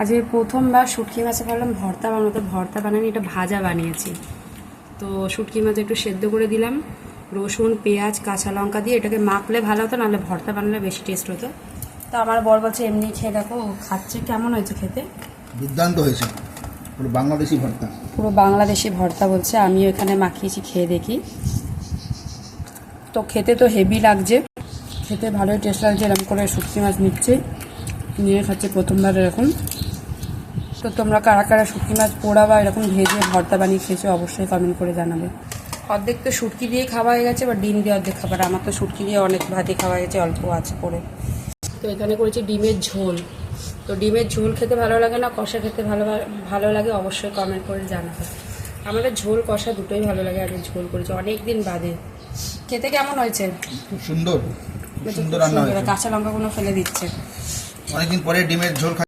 আজ প্রথমবার শুটকি মাছে ভাবলাম ভর্তা বানাতে, ভর্তা বানানি, এটা ভাজা বানিয়েছি। তো শুটকি মাছ একটু সেদ্ধ করে দিলাম, রসুন পেঁয়াজ কাঁচা লঙ্কা দিয়ে এটাকে মাখলে ভালো হতো, নাহলে ভর্তা বানালে বেশি টেস্ট হতো। তো আমার বর বলছে এমনি খেয়ে দেখো, খাচ্ছে। কেমন হয়েছে খেতে? দুর্দান্ত হয়েছে, পুরো বাংলাদেশি ভর্তা। পুরো বাংলাদেশি ভর্তা বলছে, আমিও এখানে মাখিয়েছি, খেয়ে দেখি। তো খেতে তো হেভি লাগছে, খেতে ভালোই টেস্ট লাগছে। এরকম করে শুটকি মাছ নিচ্ছে, নিয়ে খাচ্ছে প্রথমবার এরকম। তো তোমরা কারা কারা শুটকি মাছ পোড়া বা এরকম ভেজে ভর্তা বানিয়ে খেয়েছো অবশ্যই কমেন্ট করে জানাবে। অর্ধেক তো শুটকি দিয়ে খাওয়া হয়ে গেছে, বা ডিম দিয়ে অর্ধেক খাবার। আমার তো শুটকি দিয়ে অনেক ভাতই খাওয়া হয়ে গেছে, অল্প আছে পরে। তো এখানে করেছি ডিমের ঝোল। তো ডিমের ঝোল খেতে ভালো লাগে না কষা খেতে ভালো লাগে অবশ্যই কমেন্ট করে জানাবে। আমাদের ঝোল কষা দুটোই ভালো লাগে। আগে ঝোল করেছি অনেক দিন বাদে। খেতে কেমন হয়েছে? খুব সুন্দর, সুন্দর রান্না হয়েছে। কাঁচা লঙ্কাগুলো ফেলে দিচ্ছে। অনেকদিন পরে ডিমের ঝোল